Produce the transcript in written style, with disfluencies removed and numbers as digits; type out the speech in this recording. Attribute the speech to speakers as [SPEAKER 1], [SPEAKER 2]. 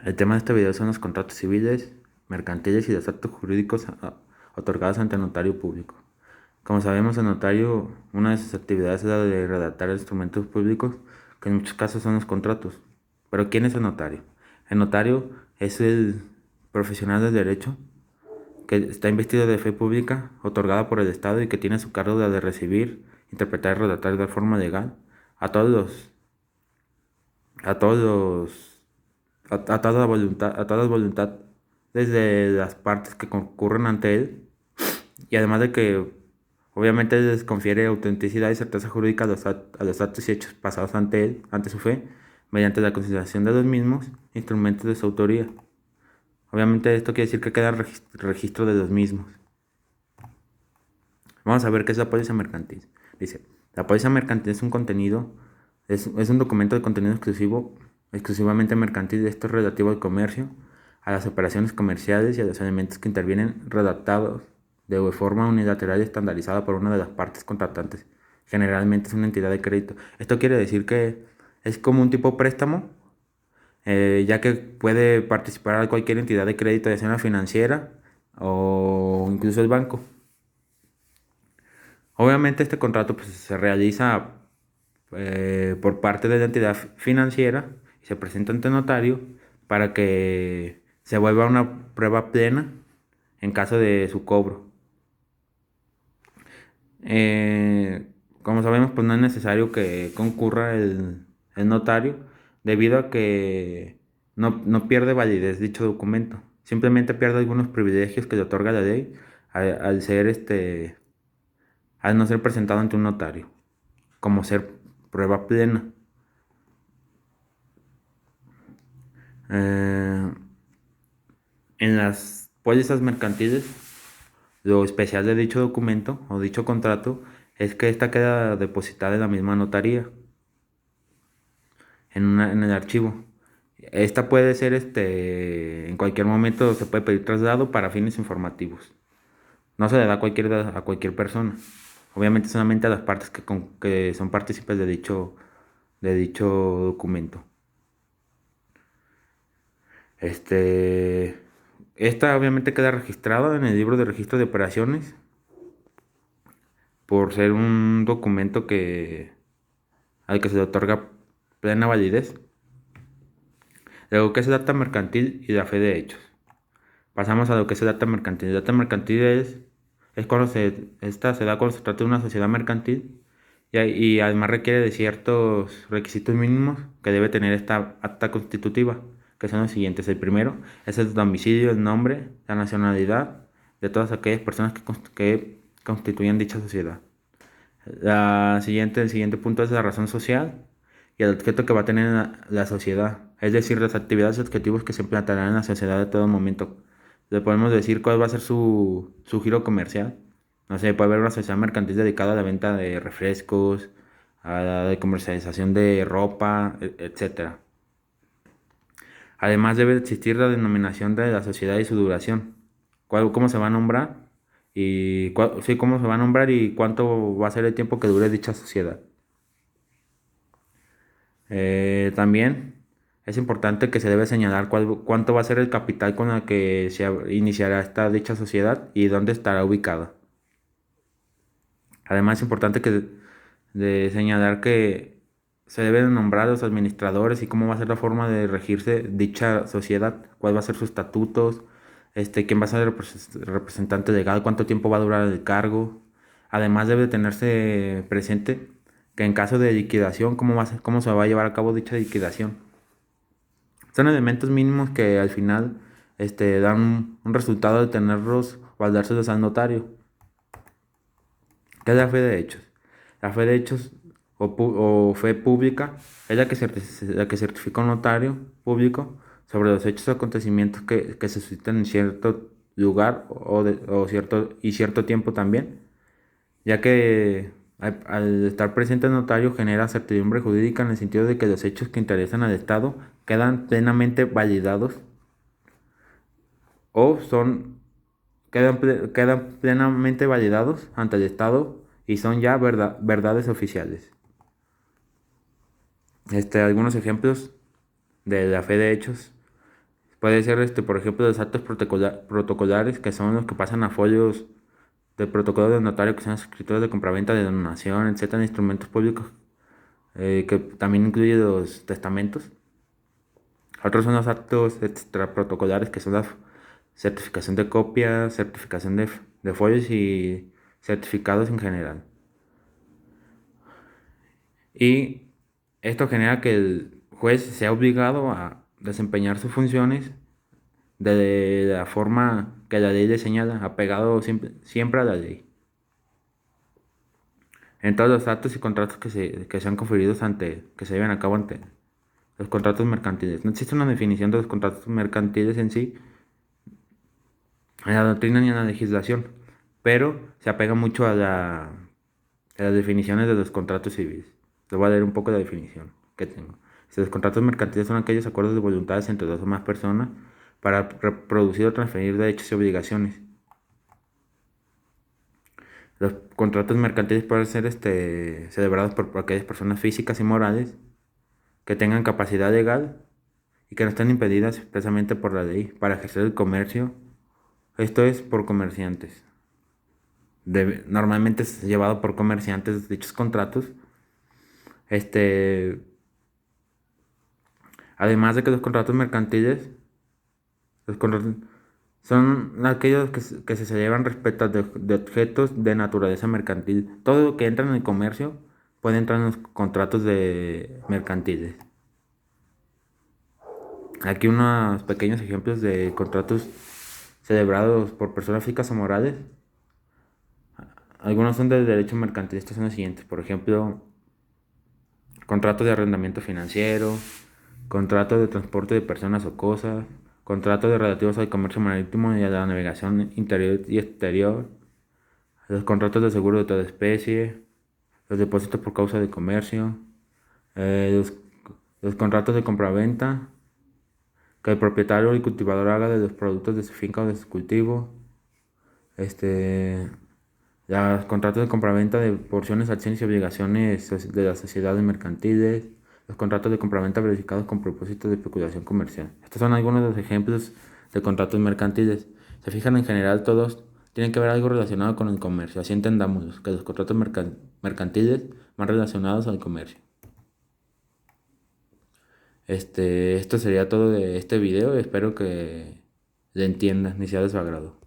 [SPEAKER 1] El tema de este video son los contratos civiles, mercantiles y los actos jurídicos otorgados ante el notario público. Como sabemos, el notario, una de sus actividades es la de redactar instrumentos públicos, que en muchos casos son los contratos. Pero ¿quién es el notario? El notario es el profesional del derecho que está investido de fe pública otorgada por el Estado y que tiene a su cargo la de recibir, interpretar y redactar de forma legal a todos los, a todos los a toda voluntad desde las partes que concurren ante él, y además de que obviamente les confiere autenticidad y certeza jurídica a los actos y hechos pasados ante él, ante su fe, mediante la consideración de los mismos instrumentos de su autoría. Obviamente esto quiere decir que queda registro de los mismos. Vamos a ver qué es la póliza mercantil. Dice, la póliza mercantil es un contenido, es un documento de contenido exclusivamente mercantil. Esto es relativo al comercio, a las operaciones comerciales y a los elementos que intervienen, redactados de forma unilateral y estandarizada por una de las partes contratantes. Generalmente es una entidad de crédito. Esto quiere decir que es como un tipo préstamo, ya que puede participar cualquier entidad de crédito, ya sea una financiera o incluso el banco. Obviamente este contrato pues, se realiza por parte de la entidad financiera y se presenta ante notario para que se vuelva una prueba plena en caso de su cobro. Como sabemos, pues no es necesario que concurra el notario, debido a que no pierde validez dicho documento. Simplemente pierde algunos privilegios que le otorga la ley al no ser presentado ante un notario, como ser prueba plena. Eh, en las pólizas mercantiles, lo especial de dicho documento o dicho contrato es que esta queda depositada en la misma notaría, en el archivo. Esta puede ser, en cualquier momento se puede pedir traslado para fines informativos. No se le da a cualquier persona. Obviamente solamente a las partes que son partícipes de dicho documento. Este, Esta obviamente queda registrada en el libro de registro de operaciones por ser un documento al que se le otorga plena validez. Luego, ¿qué es el acta mercantil y la fe de hechos? Pasamos a lo que es el acta mercantil. El acta mercantil es cuando esta se da cuando se trata de una sociedad mercantil y además requiere de ciertos requisitos mínimos que debe tener esta acta constitutiva, que son los siguientes. El primero es el domicilio, el nombre, la nacionalidad de todas aquellas personas que constituyen dicha sociedad. El siguiente punto es la razón social y el objeto que va a tener la sociedad, es decir, las actividades y objetivos que se implantarán en la sociedad de todo momento. Le podemos decir cuál va a ser su giro comercial. No sé, puede haber una sociedad mercantil dedicada a la venta de refrescos, a la comercialización de ropa, etc. Además debe existir la denominación de la sociedad y su duración. Cómo se va a nombrar sí, cómo se va a nombrar y cuánto va a ser el tiempo que dure dicha sociedad. También es importante que se debe señalar cuánto va a ser el capital con el que se iniciará dicha sociedad y dónde estará ubicada. Además es importante de señalar que se deben nombrar los administradores y cómo va a ser la forma de regirse dicha sociedad, cuál va a ser sus estatutos, quién va a ser el representante legal, cuánto tiempo va a durar el cargo. Además debe tenerse presente que en caso de liquidación, cómo se va a llevar a cabo dicha liquidación. Son elementos mínimos que al final dan un resultado de tenerlos o al dárselos al notario. ¿Qué es la fe de hechos? La fe de hechos o fe pública es la que certifica un notario público sobre los hechos o acontecimientos que se suscitan en cierto lugar cierto tiempo también, ya que al estar presente el notario genera certidumbre jurídica en el sentido de que los hechos que interesan al Estado quedan plenamente validados o quedan plenamente validados ante el Estado y son ya verdades oficiales. Algunos ejemplos de la fe de hechos Puede ser, por ejemplo, los actos protocolares, que son los que pasan a folios de protocolo de notario, que son las escrituras de compraventa, de donación, etcétera, instrumentos públicos, que también incluye los testamentos. Otros son los actos extraprotocolares, que son la certificación de copias, certificación de folios y certificados en general. Y esto genera que el juez sea obligado a desempeñar sus funciones de la forma que la ley le señala, apegado siempre a la ley. En todos los actos y contratos que sean conferidos que se lleven a cabo ante los contratos mercantiles. No existe una definición de los contratos mercantiles en sí, en la doctrina ni en la legislación, pero se apega mucho a las definiciones de los contratos civiles. Les voy a leer un poco la definición que tengo. Los contratos mercantiles son aquellos acuerdos de voluntades entre dos o más personas para reproducir o transferir derechos y obligaciones. Los contratos mercantiles pueden ser celebrados por aquellas personas físicas y morales que tengan capacidad legal y que no estén impedidas expresamente por la ley para ejercer el comercio. Esto es por comerciantes. Normalmente es llevado por comerciantes dichos contratos. Además de que los contratos mercantiles, los contratos son aquellos que se celebran respecto de objetos de naturaleza mercantil. Todo lo que entra en el comercio puede entrar en los contratos de mercantiles. Aquí unos pequeños ejemplos de contratos celebrados por personas físicas o morales. Algunos son del derecho mercantil, estos son los siguientes. Por ejemplo, contratos de arrendamiento financiero, contratos de transporte de personas o cosas, contratos relativos al comercio marítimo y a la navegación interior y exterior, los contratos de seguro de toda especie, los depósitos por causa de comercio, los contratos de compraventa, que el propietario y cultivador haga de los productos de su finca o de su cultivo, los contratos de compraventa de porciones, acciones y obligaciones de las sociedades mercantiles, los contratos de compraventa verificados con propósito de especulación comercial. Estos son algunos de los ejemplos de contratos mercantiles. Se fijan, en general todos tienen que ver algo relacionado con el comercio. Así entendamos que los contratos mercantiles van relacionados al comercio. Esto sería todo de este video. Espero que le entiendan y sea de su agrado.